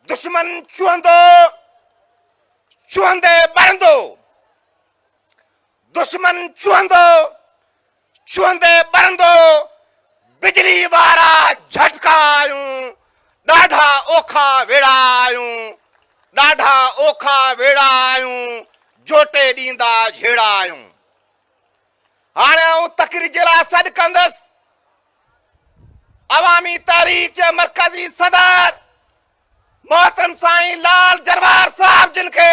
दुश्मन चुहंदो चुहंदे ॿरंदो, दुश्मन चुहंदो चुहंदे ॿरंदो, बिजली वारा झटका आयूं, ॾाढा ओखा वेड़ा आयूं, ॾाढा ओखा वेड़ा आयूं, जोटे ॾींदा झेड़ा आयूं। हाणे आऊं तकरीर जे लाइ सॾु कंदुसि अवामी तहरीक जे मरकज़ी सदर मोहतरम साईं लाल जरवार साहब, जिन खे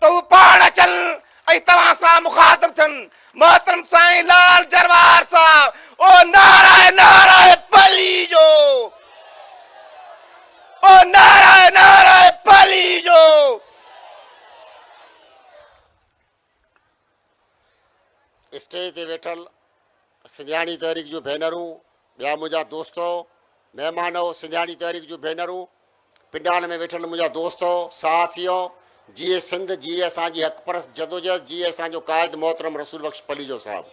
त हू पाण अचनि ऐं तव्हां सां मुखातिब थियनि। मोहतरम साईं लाल जरवार साहब, ओ नाराए नाराए पली जो, ओ नाराए नाराए पली जो। स्टेज ते वेठल सिंधियाणी तहरीक जूं भेनरूं, ॿिया मुंहिंजा दोस्तो, महिमानो, सिंधियाणी तहरीक जूं भेनरूं, पिंडाल में वेठल मुंहिंजा दोस्तो, साथियो, जीअं सिंध, जीअं असांजी हक़परस्त जदोजहद, जीअं असांजो क़ाइद मोहतरम रसूल बख्श पलीजो साहब।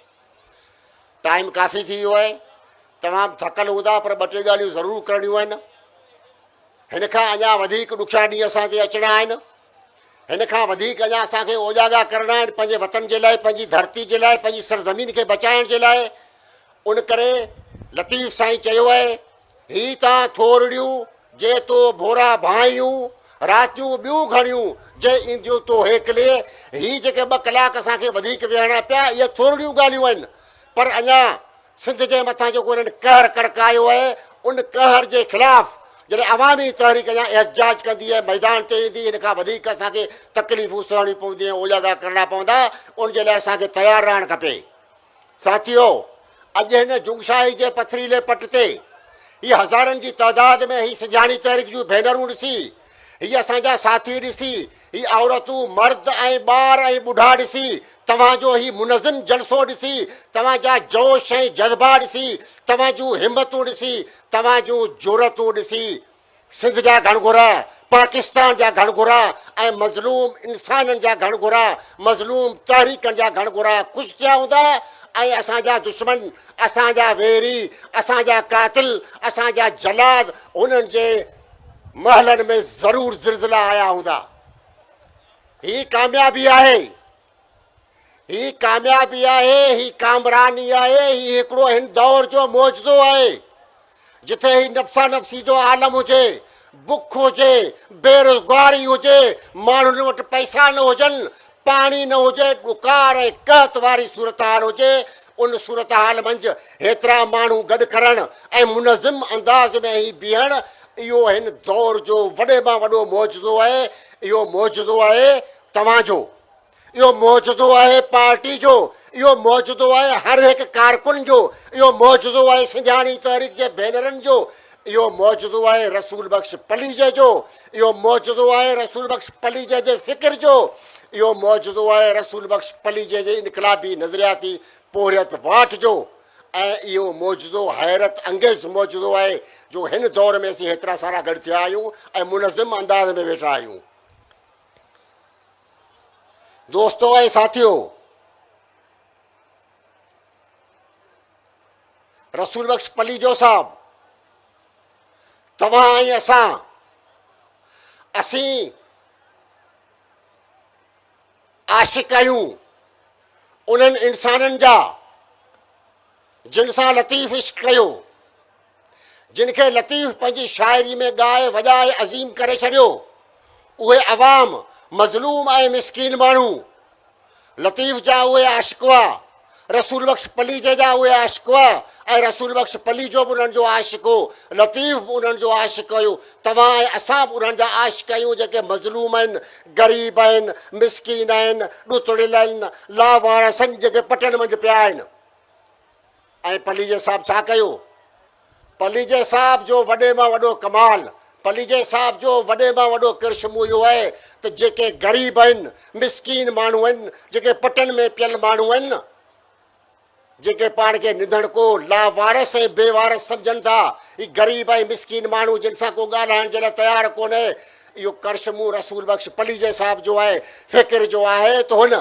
टाइम काफ़ी थी वियो आहे, तमामु थकल हूंदा, पर ॿ टे ॻाल्हियूं ज़रूरु करणियूं आहिनि। हिन खां अञा वधीक ॾुखिया ॾींहं असां ते अचणा आहिनि। हिन खां वधीक अञा असांखे ओजागा करणा आहिनि पंहिंजे वतन जे लाइ, पंहिंजी धरती जे लाइ, पंहिंजी सरज़मीन खे बचाइण जे लाइ। उन करे लतीफ़ साईं चयो आहे, ही तव्हां थोरड़ियूं जे तो भोरा भाइयूं, रातियूं ॿियूं घणियूं जे ईंदियूं तो हेकले। ही जेके 2 कलाक असांखे वधीक विहणा पिया, इहे थोरड़ियूं ॻाल्हियूं आहिनि, पर अञा सिंध जे मथां जेको हिननि कहर कड़कायो आहे, उन कहर जे ख़िलाफ़ जॾहिं अवामी तहरीक अञा एहतजाज कंदी आहे, मैदान ते ईंदी, हिन खां वधीक असांखे तकलीफ़ूं सहणियूं पवंदियूं, ओजागा करणा पवंदा। उनजे लाइ असांखे तयारु रहणु खपे। साथियो, अॼु हिन जुगशाही जे पथरीले पट ते हीअ हज़ारनि जी तइदाद में ही सिंधियाणी तहरीक जूं भेनरूं ॾिसी, हीअ असांजा साथी ॾिसी, ही औरतूं, मर्द ऐं ॿार ऐं ॿुढा ॾिसी, तव्हांजो ही मुनज़िम जलसो ॾिसी, तव्हांजा जोश ऐं जज़्बा ॾिसी, तव्हां जूं हिमतूं ॾिसी, तव्हां जूं ज़रूरतूं ॾिसी, सिंध जा घणघुरा, पाकिस्तान जा घणघुरा ऐं मज़लूम इंसाननि जा घणघुरा, मज़लूम तहरीकनि जा घणघुरा ख़ुशि थिया हूंदा। ऐं असांजा दुश्मन, असांजा वेरी, असांजा कातिल, असांजा जलाद, उन्हनि जे महलनि में ज़रूरु ज़िलज़िला आया हूंदा। ही कामयाबी आहे, ही कामयाबी आहे, ही कामरानी आहे, ही हिकिड़ो हिन दौर जो मौजज़ो आहे, जिथे ही नफ़्सा नफ़्सी जो आलम हुजे, बुख हुजे, बेरोज़गारी हुजे, माण्हुनि वटि पैसा न हुजनि, पाणी न हुजे, ॾुकार ऐं कहत वारी सूरत हाल हुजे। उन सूरत हाल मंझि हेतिरा माण्हू गॾु करणु ऐं मुनज़िम अंदाज़ में ही बीहणु, इहो हिन दौर जो वॾे मां वॾो मौजज़ो आहे। इहो मौजज़ो आहे तव्हांजो, इहो मौजज़ो आहे पार्टी जो, इहो मौजज़ो आहे हर हिकु कारकुन जो, इहो मौजज़ो आहे सिंधियाणी तहरीक जे भेनरनि जो, इहो मौजज़ो आहे रसूल बख्श पलीजे जो, इहो मौजज़ो आहे रसूल बख्श पलीजे जे फ़िक्र जो, इहो मौजज़ो आहे रसूल बख्श पलीजे जे इनकलाबी नज़रियाती पोरियत वाट जो। ऐं इहो मौजज़ो हैरत अंगेज़ मौजज़ो आहे जो हिन दौर में असीं हेतिरा सारा गॾु थिया आहियूं ऐं मुनज़िम अंदाज़ में वेठा आहियूं। दोस्तो ऐं साथियो, रसूल बख्श पलीजो साहब, तव्हां ऐं असीं आशिक़ आहियूं उन्हनि इंसाननि जा जिन सां लतीफ़ इश्क़ कयो, जिन खे लतीफ़ पंहिंजी शाइरी में ॻाए वॼाए अज़ीम करे छॾियो। उहे अवाम, मज़लूम ऐं मिसकीन माण्हू लतीफ़ जा उहे आशिक़ हुआ, रसूल बख्श पलीजे जा उहे आशिक़ हुआ, ऐं रसूल बख्श पलीजो बि उन्हनि जो आशिक़ हो, लतीफ़ बि उन्हनि जो आशिक़ हुयो। तव्हां ऐं असां बि उन्हनि जा आशिक़ आहियूं जेके मज़लूम आहिनि, ग़रीब आहिनि, मिसकीन आहिनि, ॾुतड़ियल आहिनि, लावारस आहिनि, जेके पटनि मंझि पिया आहिनि। ऐं पलीजे साहिबु छा कयो? पलीजे साहिब जो वॾे मां वॾो कमाल, पलीजे साहिब जो वॾे मां वॾो किरशमू इहो आहे त जेके ग़रीब आहिनि, मिसकीन माण्हू आहिनि, जेके पटनि में पियल माण्हू आहिनि, जेके पाण खे निधड़को, लावारस ऐं बेवारस सम्झनि था, ही ग़रीब ऐं मिसकीन माण्हू जिन सां को ॻाल्हाइण जे लाइ तयारु कोन्हे, इहो करशमू रसूल बख्श पलीजे साहिब जो आहे, फ़िक्र जो आहे। त हुन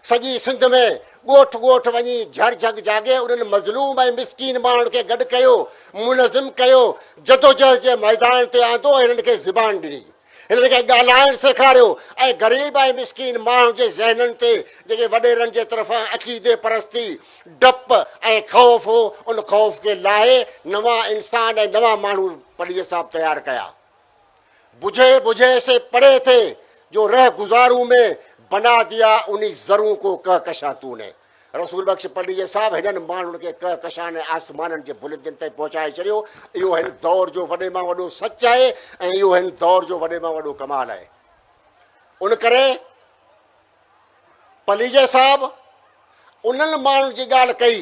सॼी सिंध में ॻोठ ॻोठ वञी झड़ झग जाॻे उन्हनि मज़लूम ऐं मिसकीन माण्हुनि खे गॾु कयो, मुनज़िम कयो, जदोजहद जे मैदान ते आंदो, हिननि खे ज़बान ॾिनी, हिननि खे ॻाल्हाइणु सेखारियो ऐं ग़रीब ऐं मिसकीन माण्हुनि जे ज़हननि ते जेके वॾेरनि जे तरफ़ां अक़ीदे परस्ती डपु ऐं ख़ौफ़ हो उन ख़ौफ़ खे लाहे नवां इंसान ऐं नवां माण्हू पलीअ साहिबु तयारु कया। बुझे बुझे से पड़े थे जो रह गुज़ारू में बना दिया उन्हीं ज़रूं को कहकशां तूने। रसूल बख्श पलीअ साहिबु हिननि माण्हुनि खे कहकशान ऐं आसमाननि जे बुलंदियुनि ताईं पहुचाए छॾियो। इहो हिन दौर जो वॾे मां वॾो सच आहे ऐं इहो हिन दौर जो वॾे मां वॾो कमाल आहे। उन करे पलीअ साहिबु उन्हनि माण्हुनि जी ॻाल्हि कई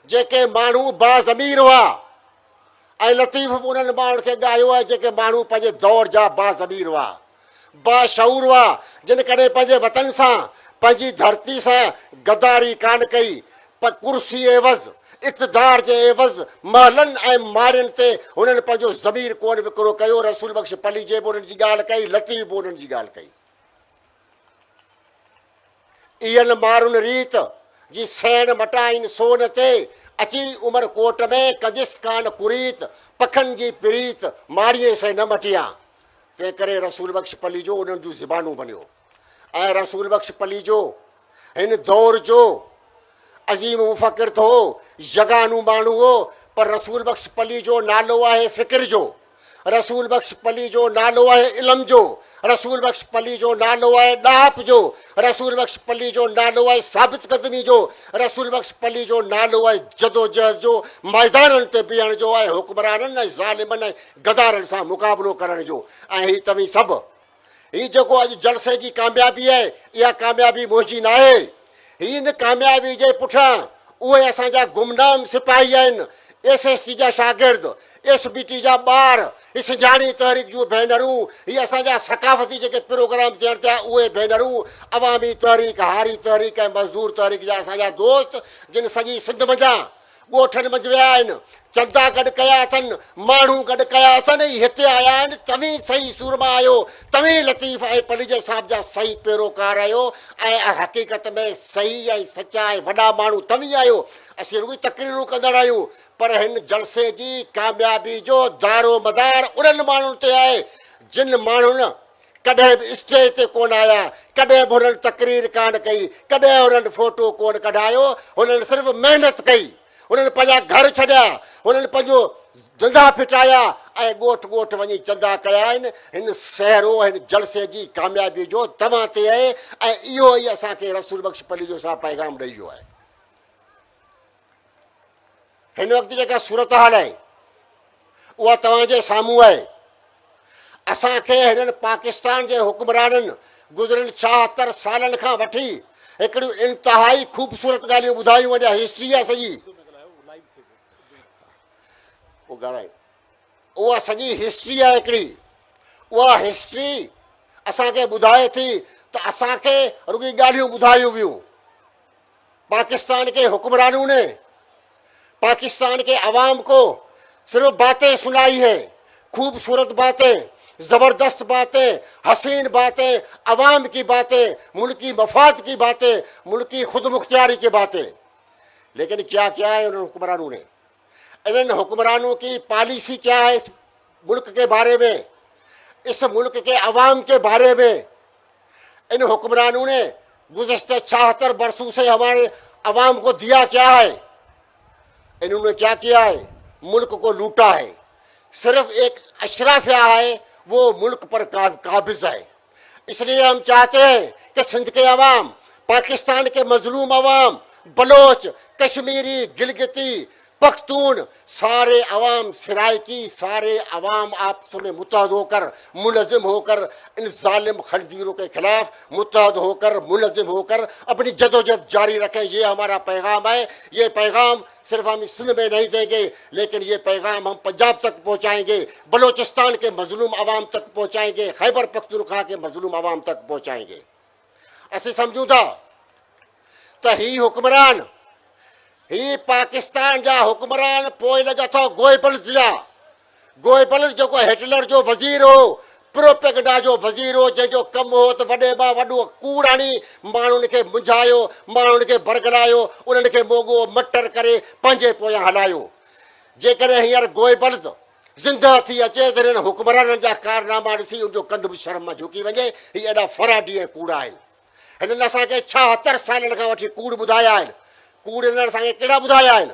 जेके माण्हू बाज़मीर हुआ ऐं लतीफ़ बि उन्हनि माण्हुनि खे ॻायो आहे जेके माण्हू पंहिंजे दौर जा बाज़मीर हुआ, बाशऊर हुआ, जिन कॾहिं पंहिंजे वतन सां पंहिंजी धरती सां गद्दारी कान कई, पर कुर्सी एवज़ इक़्तिदार जे एवज़ महलनि ऐं मारियुनि ते हुननि पंहिंजो ज़मीर कोन विकिरो कयो। रसूल बख्श पली जे बि उन्हनि जी ॻाल्हि कई, लतीफ़ बि उन्हनि जी ॻाल्हि कई। इयन मारुनि रीत जी सैन मटाइनि सोन ते अची उमर कोट में कजिस कान कुरीत पखनि जी प्रीत माड़ीअ से न मटिया। तंहिं करे रसूल बख्श पली जो उन्हनि जूं ज़बानूं बणियो ऐं रसूल बख्श पली जो हिन दौर जो अज़ीम मुफ़क़िर थो, जगानू माण्हू हो, पर रसूल बख्श पली जो नालो आहे फ़िक्र जो, रसूल बख्श पली जो नालो आहे इल्म जो, रसूल बख्श पली जो नालो आहे ॾाप जो, रसूल बख्श पली जो नालो आहे साबित क़दमी जो, रसूल बख्श पली जो नालो आहे जदोजहद जो, मैदाननि ते बीहण जो आहे, हुक्मराननि ऐं ज़ालिमनि ऐं गदारनि सां मुक़ाबिलो करण जो। ऐं हीअ तव्हीं सभु हीअ जेको अॼु जलसे जी कामयाबी आहे, इहा कामयाबी मुंहिंजी न आहे। हिन कामयाबी जे पुठियां उहे असांजा गुमनाम सिपाही आहिनि, SST जा शागिर्द, SBT जा ॿार, सिंजाणी तहरीक जूं भेनरूं, हीअ असांजा सकाफ़ती जेके प्रोग्राम थियनि था उहे भेनरूं, अवामी तहरीक, हारी तहरीक ऐं मज़दूर तहरीक जा असांजा दोस्त, जिन सॼी सिंध मंझां ॻोठनि मंझि विया आहिनि, चंदा गॾु कया अथनि, माण्हू गॾु कया अथनि, हिते आया आहिनि। तव्हीं सही सूरमा आहियो, तव्हीं लतीफ़ ऐं पलीअ साहिब जा सही पैरोकार आहियो ऐं हक़ीक़त में सही ऐं सचा ऐं वॾा माण्हू तव्हीं आहियो। असीं रुॻी तक़रीरूं कंदड़ आहियूं, पर हिन जलसे जी कामयाबी जो दारो मदार उन्हनि माण्हुनि ते आहे जिन माण्हुनि कॾहिं बि स्टेज ते कोन आया, कॾहिं बि हुननि तक़रीर कान कई, कॾहिं हुननि फोटो कोन कढायो, हुननि सिर्फ़ु महिनत कई, हुननि पंहिंजा घर छॾिया, हुननि पंहिंजो धंधा फिटाया ऐं ॻोठ ॻोठ वञी चंदा कया आहिनि। हिन सहरो हिन जलसे जी कामयाबी जो तव्हां ते आहे ऐं इहो ई असांखे रसूल बख्श पली जो साहिबु पैगाम ॾेई वियो आहे। हिन वक़्तु जेका सूरत हाल आहे उहा तव्हांजे साम्हूं आहे। असांखे हिननि पाकिस्तान जे हुक्मराननि गुज़िरियल 74 सालनि खां वठी हिकिड़ियूं इंतिहाई ख़ूबसूरत ॻाल्हियूं ॿुधायूं। अॼु हिस्ट्री आहे सॼी, उहा सॼी हिस्ट्री आहे हिकिड़ी। उहा हिस्ट्री असांखे ॿुधाए थी त असांखे रुॻी ॻाल्हियूं ॿुधायूं वियूं। पाकिस्तान के हुक्मरानों ने पाकिस्तान के अवाम को सिर्फ बातें सुनाई है, खूबसूरत बातें, ज़बरदस्त बातें, हसीन बातें, अवाम की बातें, मुल्की मफाद की बातें, मुल्की खुद मुख्तियारी की बातें। लेकिन क्या क्या है उन हुक्मरानों ने, इन हुक्मरानों की पॉलिसी क्या है इस मुल्क के बारे में, इस मुल्क के अवाम के बारे में। इन हुक्मरानों ने गुज़श्ता 76 बरसों से हमारे अवाम को दिया क्या है? इन्होंने क्या किया है? मुल्क को लूटा है। सिर्फ एक अशराफिया है वो मुल्क पर काबिज है। इसलिए हम चाहते हैं कि सिंध के अवाम, पाकिस्तान के मजलूम अवाम, बलोच, कश्मीरी, गिलगिती, पख्तून, सारे अवाम सराइकी, सारे अवाम आपस में मुत्तहद होकर, मुलजिम होकर, इन जालिम खंजीरों के खिलाफ मुत्तहद होकर, मुलजिम होकर अपनी जदोजहद जारी रखें। ये हमारा पैगाम है। ये पैगाम सिर्फ हम सिंध में नहीं देंगे, लेकिन ये पैगाम हम पंजाब तक पहुँचाएंगे, बलोचिस्तान के मजलूम अवाम तक पहुँचाएंगे, खैबर पख्तूनख्वा के मजलूम अवाम तक पहुँचाएंगे। असीं समझूं था त ही हुक्मरान, ही पाकिस्तान जा हुक्मरान पोइ लॻा अथव गोएबल्स जा। गोएबल्स जेको हिटलर जो वज़ीर हो, प्रोपेगेंडा जो वज़ीर हो, जंहिंजो कमु हो त वॾे मां वॾो कूड़ आणी माण्हुनि खे मुंझायो, माण्हुनि खे बरगलायो, उन्हनि खे मोॻो मटर करे पंहिंजे पोयां हलायो। जेकॾहिं हींअर गोएबल्स ज़िंदा थी अचे त हिननि हुकमराननि जा कारनामा ॾिसी उनजो कंध बि शर्म मां झुकी वञे। हीअ एॾा फराडी ऐं कूड़ा आहिनि। हिननि असांखे 76 सालनि खां वठी कूड़ ॿुधाया आहिनि। कूड़ हिननि असांखे कहिड़ा ॿुधाया आहिनि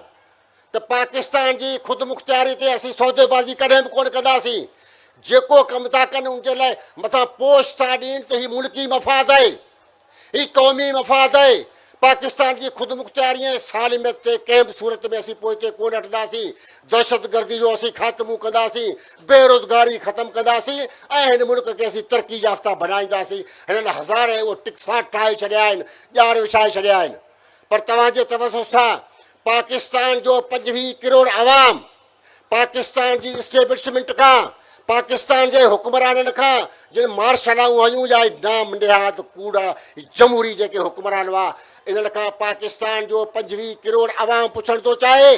त पाकिस्तान जी ख़ुदि मुख़्तियारी ते असीं सौदेबाज़ी कॾहिं बि कोन कंदासीं। जेको कमु था कनि उनजे लाइ मथां पोश था ॾियनि त हीउ मुल्की मफ़ाद आहे, हीउ क़ौमी मफ़ाद आहे। पाकिस्तान जी ख़ुदि मुख़्तियारी ऐं सालिमियत ते कंहिं बि सूरत में असीं पोइ ते कोन हटंदासीं। दहशतगर्दी जो असीं ख़ात्मो कंदासीं, बेरोज़गारी ख़तमु कंदासीं ऐं हिन मुल्क खे असीं तरक़ी याफ़्ता बनाईंदासीं। हिननि हज़ारे उहे टिक्सा ठाहे छॾिया आहिनि, ॼाण विछाए छॾिया आहिनि। पर तव्हांजे तवसुस सां पाकिस्तान जो 25 करोड़ आवाम पाकिस्तान जी इस्टेब्लिशमेंट खां, पाकिस्तान जे हुक्मराननि खां जिन मार्शलाऊं हयूं या नाम निहाद कूड़ा जमहूरी जेके हुक्मरान हुआ, इन्हनि खां पाकिस्तान जो 25 करोड़ आवाम पुछणु थो चाहे।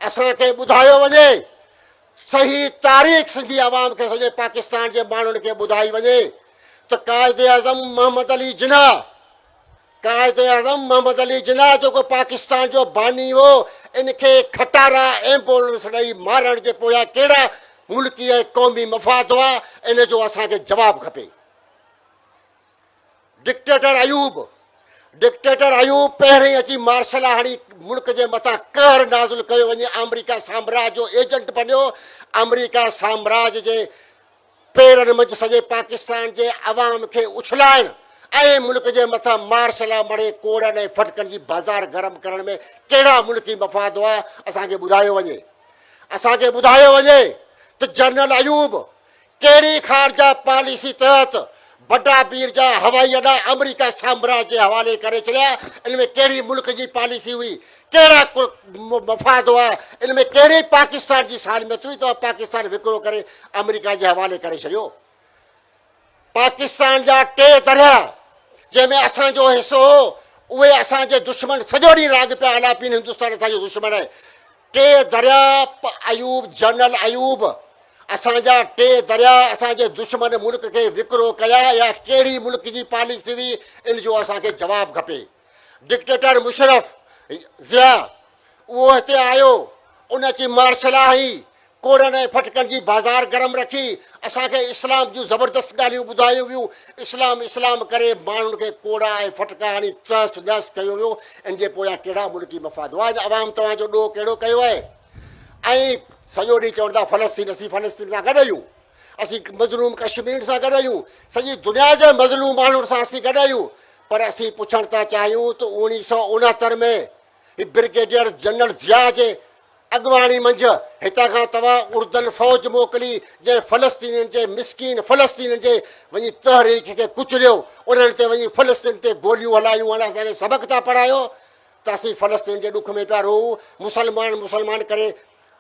असांखे ॿुधायो वञे, सही तारीख़ सिंधी आवाम खे सॼे पाकिस्तान जे माण्हुनि खे ॿुधाई वञे त काइदे आज़म मोहम्मद अली जिन्ना, काइदे आज़म मोहम्मद अली जिन्ना जेको पाकिस्तान जो बानी हो, इनखे खटारा एम्बुलेंस ॾेई मारण जे पोयां कहिड़ा मुल्की ऐं क़ौमी मफ़ाद हुआ, इन जो असांखे जवाबु खपे। डिक्टेटर अयूब पहिरीं अची मार्शल हणी मुल्क जे मथां कहर नाज़ुल कयो वञे, अमरीका साम्राज्य जो एजेंट बणियो। अमरीका साम्राज्य जे पेरनि मंझि सॼे पाकिस्तान जे अवाम खे उछलाइण ऐं मुल्क जे मथां मार्शल मणे कोड़नि ऐं फटकनि जी बाज़ार गरम करण में कहिड़ा मुल्की मफ़ाद हुआ, असांखे ॿुधायो वञे। असांखे ॿुधायो वञे त जनरल अयूब कहिड़ी ख़ारजा पॉलिसी तहत वॾा पीर जा हवाई अॾा अमरीका साम्राज्य जे हवाले करे छॾिया। इन में कहिड़ी मुल्क जी पॉलिसी हुई, कहिड़ा मफ़ाद हुआ, इन में कहिड़ी पाकिस्तान जी सालमियत हुई त पाकिस्तान विकिरो करे अमरीका जे हवाले करे छॾियो। पाकिस्तान जा 3 दरिया जंहिंमें असांजो हिसो हो, उहे असांजे दुश्मन सॼो ॾींहुं राग पिया हला पिन। हिंदुस्तान असांजो दुश्मन आहे। 3 दरिया अयूब, जनरल अयूब, असांजा 3 दरिया असांजे दुश्मन मुल्क खे विकिरो कया या कहिड़ी मुल्क जी पॉलिसी हुई, इन जो असांखे जवाबु खपे। डिक्टेटर मुशरफ ज़िया उहो हिते आयो, उन अची मार्शल हई, कोड़नि ऐं फटकनि जी बाज़ार गरम रखी, असांखे इस्लाम जूं ज़बरदस्त ॻाल्हियूं ॿुधायूं वियूं। इस्लाम करे माण्हुनि खे कोड़ा ऐं फटका हणी तहस नहस कयो वियो। इन जे पोयां कहिड़ा मुल्की मफ़ाद हुआ? अवाम तव्हांजो ॾोह कहिड़ो कयो आहे? ऐं सॼो ॾींहुं चवंदा फ़लस्तीन, असीं फ़लस्तीन सां गॾु आहियूं, असीं मज़लूम कश्मीर सां गॾु आहियूं, सॼी दुनिया जे मज़लूम माण्हुनि सां असीं गॾु आहियूं। पर असीं पुछणु था चाहियूं त 1969 में ब्रिगेडियर जनरल ज़िया जे अॻुवाणी मंझि हितां खां तव्हां उर्दन फ़ौज मोकिली जंहिं फ़लस्तीनियुनि जे मिसकीन फ़लस्तीन जे वञी तहरीक खे कुचलियो, उन्हनि ते वञी फ़लस्तीन ते गोलियूं हलायूं। हाणे असांखे सबक़ु था पढ़ायो त असीं फ़लस्तीन जे ॾुख में पिया रोऊं। मुसलमान करे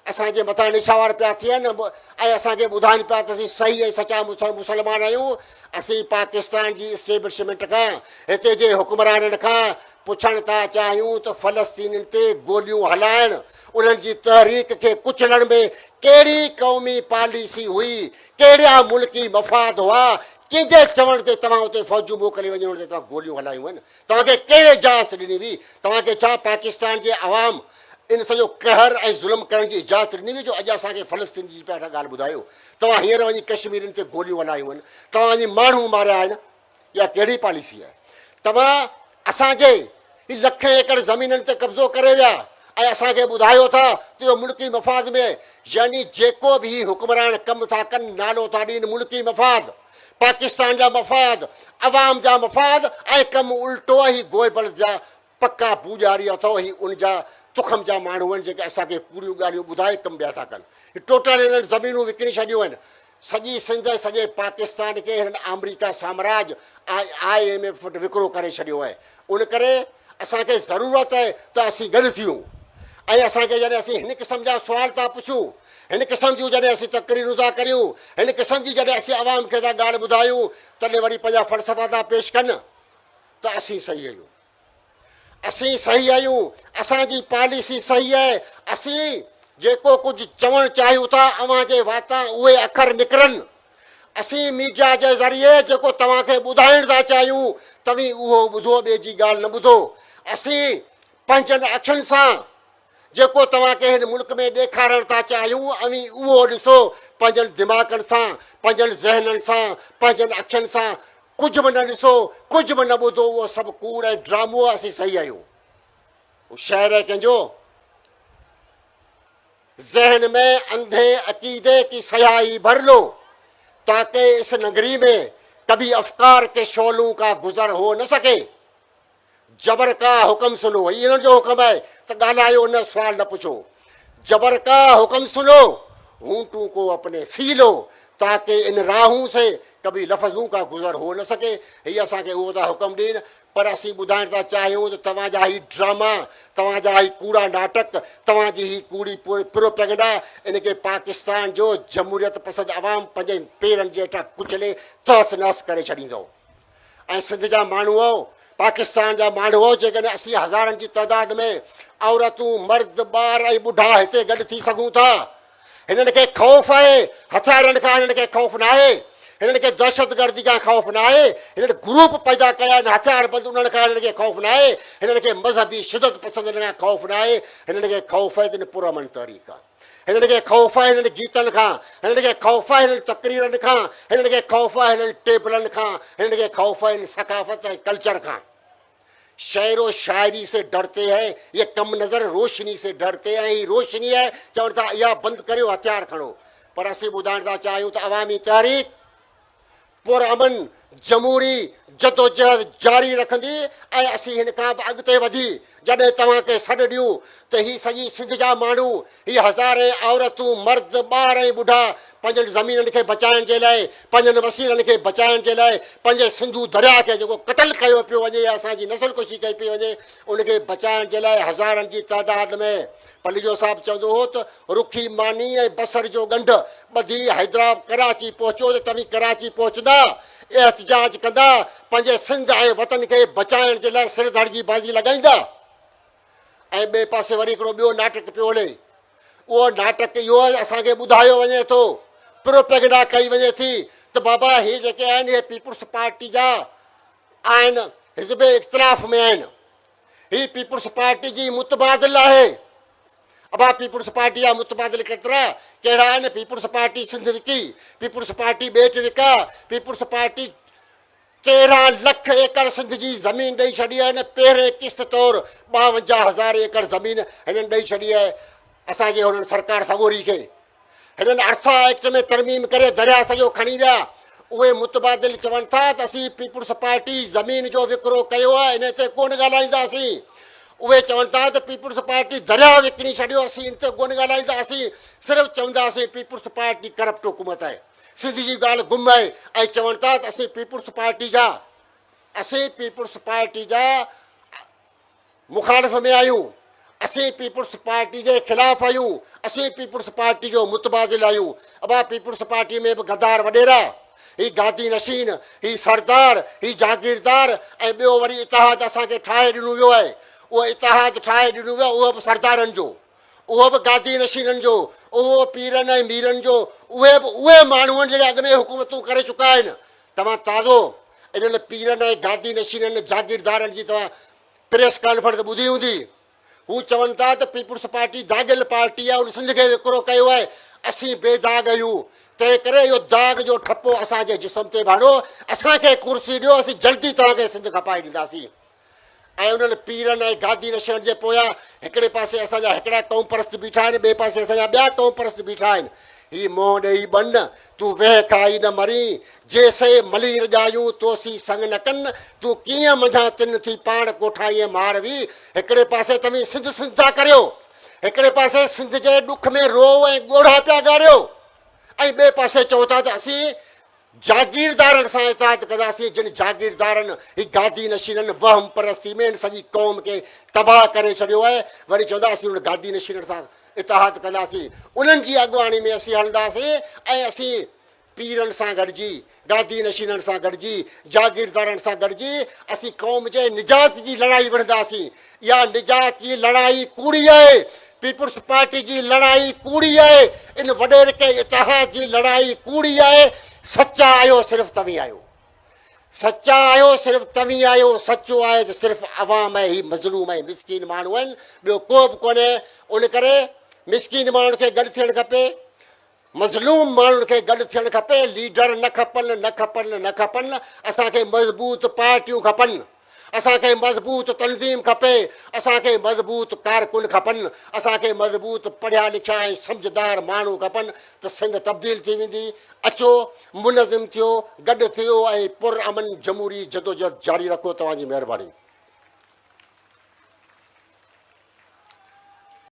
असांजे मथां निछावर पिया थियनि ऐं असांखे ॿुधाइनि पिया त असीं सही ऐं सचा मुसलमान आहियूं। असीं पाकिस्तान जी इस्टेब्लिशमेंट खां, हिते जे हुक्मराननि खां पुछणु था चाहियूं त फ़लस्तीन ते गोलियूं हलाइण, उन्हनि जी तहरीक खे कुचलण में कहिड़ी क़ौमी पॉलिसी हुई, कहिड़ा मुल्की मफ़ाद हुआ? कंहिंजे चवण ते तव्हां उते फ़ौजूं मोकिले वञो, उन ते तव्हां गोलियूं हलायूं आहिनि? तव्हांखे कंहिं इजाज़त ॾिनी हुई? तव्हांखे छा पाकिस्तान जे अवाम इन सॼो कहर ऐं ज़ुल्म करण जी इजाज़त ॾिनी हुई जो अॼु असांखे फ़लस्तीन जी पिया ॻाल्हि ॿुधायो? तव्हां हींअर वञी कश्मीरनि ते गोलियूं हलायूं आहिनि, तव्हां वञी माण्हू मारिया आहिनि। इहा कहिड़ी पॉलिसी आहे? तव्हां असांजे ही लख एकड़ ज़मीननि ते कब्ज़ो करे विया ऐं असांखे ॿुधायो था त इहो मुल्की मफ़ाद में, यानी जेको बि हुक्मरान कमु था कनि नालो था ॾियनि मुल्की मफ़ाद, पाकिस्तान जा मफ़ाद, अवाम जा मफ़ाद, ऐं कमु उल्टो ही गोइबल जा पका पूॼारी अथव, ही उन जा तुखम जा माण्हू आहिनि जेके असांखे पूरियूं ॻाल्हियूं ॿुधाए कमु ॿिया था कनि। टोटल हिननि ज़मीनूं विकिणी छॾियूं आहिनि। सॼी सिंध सॼे पाकिस्तान खे हिननि अमरीका साम्राज्य IMF वटि विकिरो करे छॾियो आहे। उन करे असांखे ज़रूरत आहे त असीं गॾु थियूं ऐं असांखे जॾहिं असीं हिन क़िस्म जा सुवाल था पुछूं, हिन क़िस्म जूं जॾहिं असीं तक़रीरूं था करियूं, हिन क़िस्म जी जॾहिं असीं आवाम खे था ॻाल्हि ॿुधायूं, तॾहिं वरी पंहिंजा फ़लसफ़ा था पेश कनि त असीं सही आहियूं, असीं सही आहियूं, असांजी पॉलिसी सही आहे। असीं जेको कुझु चवणु चाहियूं था अव्हां जे वातां उहे अखर निकिरनि। असीं मीडिया जे ज़रिए जेको तव्हांखे ॿुधाइण था चाहियूं तव्हीं उहो ॿुधो, ॿिए जी ॻाल्हि न ॿुधो। असीं पंहिंजनि अखियुनि सां जेको तव्हांखे हिन मुल्क में ॾेखारण था चाहियूं अवी उहो ॾिसो पंहिंजनि दिमाग़नि सां पंहिंजनि ज़हननि सां पंहिंजनि अखियुनि सां कुझु बि न ॾिसो कुझु बि न ॿुधो उहो सभु कूड़ ऐं ड्रामो आहे असीं सही आहियूं शहर है कंहिंजो जहन में अंधे अकीदे की स्याही भर लो ताकि इस नगरी में कभी अफकार के शोलों का गुजर हो न सके जबर का हुक्म सुनो ये इन्हनि जो हुक्म है तो ॻाल्हायो न सवाल न पुछो जबर का हुक्म सुनो ऊँटों को अपने सी लो ताकि इन राहों से कभी लफ़्ज़ों का गुजर हो न सके ये असांखे उहो था हुक्म ॾियनि पर असीं ॿुधाइण था चाहियूं त तव्हांजा ही ड्रामा तव्हांजा ही कूड़ा नाटक तव्हांजी ही कूड़ी प्रोपेगेंडा इनखे पाकिस्तान जो जमहूरियत पसंदि अवाम पंहिंजे पेरनि जे हेठां कुचले तहस नहस करे छॾींदो ऐं सिंध जा माण्हू पाकिस्तान जा माण्हू जेकॾहिं 80,000 जी तइदाद में औरतूं मर्द ॿार ऐं ॿुढा हिते गॾु थी सघूं था हिननि खे ख़ौफ़ आहे हथियारनि खां हिननि खे ख़ौफ़ न आहे हिननि खे दहशतगर्दी खां ख़ौफ़ न आहे हिननि ग्रुप पैदा कया आहिनि हथियारबंद उन्हनि खां हिननि खे ख़ौफ़ न आहे हिननि खे मज़हबी शिदत पसंदि खां ख़ौफ़ न आहे हिननि खे ख़ौफ़ आहे त पुरअमन तहरीक हिननि खे ख़ौफ़ आहे हिननि गीतनि खां हिननि खे ख़ौफ़ आहे हिननि तक़रीरनि खां हिननि खे ख़ौफ़ आहे हिननि टेबलनि खां हिननि खे ख़ौफ़ आहे हिन सकाफ़त ऐं कल्चर खां शेर व शायरी से डरते हैं ये कम नज़र रोशनी से डरते हैं ही रोशनी है चवनि था इहा बंदि करियो हथियार खणो पर असीं ॿुधाइण था चाहियूं त अवामी तहरीक पुरअमन जमहूरी जदोजहद जारी रखंदी ऐं असीं हिन खां बि अॻिते वधी जॾहिं तव्हांखे सॾु ॾियूं त ही सॼी सिंध जा माण्हू ही हज़ारे औरतूं मर्द ॿार ऐं ॿुढा पंहिंजनि ज़मीननि खे बचाइण जे लाइ पंहिंजनि वसीलनि खे बचाइण जे लाइ पंहिंजे सिंधू दरिया खे जेको क़तल कयो पियो वञे असांजी नसलकुशी कई पई वञे उनखे बचाइण जे लाइ हज़ारनि जी तइदाद में पलीजो साहिबु चवंदो हो त रुखी मानी ऐं बसर जो ॻंढ ॿधी हैदराबाद कराची पहुचो त तव्हीं कराची पहुचंदा एहतिजाज कंदा पंहिंजे सिंध ऐं वतन खे बचाइण जे लाइ सिर धड़ जी बाज़ी लॻाईंदा ऐं ॿिए पासे वरी हिकिड़ो ॿियो नाटक पियो हले उहो नाटक इहो असांखे ॿुधायो वञे थो प्रोपेगेंडा कई वञे थी त बाबा हे जेके आहिनि हे पीपुल्स पार्टी जा आहिनि हिज़्ब इख़्तिलाफ़ में आहिनि ही पीपुल्स पार्टी जी मुतबादिल आहे अब पीपुल्स पार्टी जा मुतबादिल केतिरा कहिड़ा आहिनि पीपुल्स पार्टी सिंध विकी पीपुल्स पार्टी ॿेट विका पीपुल्स पार्टी 13 लख एकड़ सिंध जी ज़मीन ॾेई छॾी आहे हिन पहिरें किस्त तौरु 52,000 एकड़ ज़मीन हिननि ॾेई छॾी आहे असांजे हुननि सरकार सगोरी खे हिननि अरसा एक्ट में तरमीम करे दरिया सॼो खणी विया उहे मुतबादिल चवनि था त असीं पीपुल्स पार्टी ज़मीन जो विकिरो कयो आहे हिन ते कोन ॻाल्हाईंदासीं उहे चवनि था त पीपुल्स पार्टी दरिया विकिणी छॾियो असीं हिन ते कोन ॻाल्हाईंदासीं सिर्फ़ु चवंदासीं पीपुल्स पार्टी करप्ट हुकूमत आहे सिंध जी ॻाल्हि गुम आहे ऐं चवनि था त असीं पीपुल्स पार्टी जा मुखालिफ़ में आहियूं असीं पीपुल्स पार्टी जे ख़िलाफ़ आहियूं असीं पीपुल्स पार्टी जो मुतबादिल आहियूं अब पीपुल्स पार्टी में बि गद्दार वॾेरा ही गादी नशीन ही सरदार ही जागीरदार ऐं ॿियो वरी इतिहाद असांखे ठाहे ॾिनो वियो आहे उहो इतिहाद ठाहे ॾिनो वियो उहो बि सरदारनि जो उहो बि गादी नशीननि जो उहो पीरनि ऐं मीरनि जो उहे माण्हू जेके अॻ में हुकूमतूं करे चुका आहिनि तव्हां ताज़ो इन्हनि पीरनि ऐं गादी नशीननि जागीरदारनि जी तव्हां प्रेस कॉन्फ्रेंस ॿुधी हूंदी हू चवनि था त पीपुल्स पार्टी दागिल पार्टी आहे उन सिंध खे विकिरो कयो आहे असीं बेदाग आहियूं तंहिं करे इहो दाग जो ठपो असांजे जिस्म ते भाड़ो असांखे कुर्सी ॾियो असीं जल्दी तव्हांखे सिंध खपाए ॾींदासीं ऐं उन्हनि पीरनि ऐं गादी नशीननि जे पोयां हिकिड़े पासे असांजा हिकिड़ा क़ौम परस्त बीठा आहिनि ॿिए पासे असांजा ॿिया क़ौम परस्त बीठा आहिनि ही मोह ॾेई बन तूं वेह खाई न मरी जेसे मली रॼायूं तोसी संग न कनि तूं कीअं मंझां तिन थी पाण कोठाईअ मारवी हिकिड़े पासे तव्हीं सिंध सिंध था करियो हिकिड़े पासे सिंध जे ॾुख में रो ऐं ॻोढ़ा पिया ॻारियो ऐं ॿिए पासे चओ था त असीं जागीरदारनि सां इताद कंदासीं जिन जागीरदारनि ही गादी नशीननि वहम परस्ती में सॼी क़ौम खे तबाह करे छॾियो आहे वरी चवंदा असीं उन गादी नशीननि सां इतिहाद कंदासीं उन्हनि जी अॻुवाणी में असीं हलंदासीं ऐं असीं पीरनि सां गॾिजी गादी नशीननि सां गॾिजी जागीरदारनि सां गॾिजी असीं क़ौम जे निजात जी लड़ाई विढ़ंदासीं इहा निजात जी लड़ाई कूड़ी आहे पीपुल्स पार्टी जी लड़ाई कूड़ी आहे इन वॾेर के इतिहाद जी लड़ाई कूड़ी आहे सचा आहियो सिर्फ़ु तव्हीं आहियो सचा आहियो सिर्फ़ु तव्हीं आहियो, सचो आहे त सिर्फ़ु अवाम आहे, ही मज़लूम ऐं मिसकीन माण्हू आहिनि, ॿियो को बि कोन्हे। उन करे मिसकीन माण्हुनि खे गॾु थियणु खपे, मज़लूम माण्हुनि खे गॾु थियणु खपे। लीडर न खपनि, न खपनि, न खपनि। असांखे मज़बूत पार्टियूं खपनि, असांखे मज़बूत तनज़ीम खपे, असांखे मज़बूत कारकुन खपनि, असांखे मज़बूत पढ़िया लिखिया ऐं सम्झदार माण्हू खपनि, त सिंध तब्दील थी वेंदी। अचो, मुनज़िम थियो, गॾु थियो ऐं पुरअमन जमहूरी जदोजहद जारी रखो। तव्हांजी महिरबानी।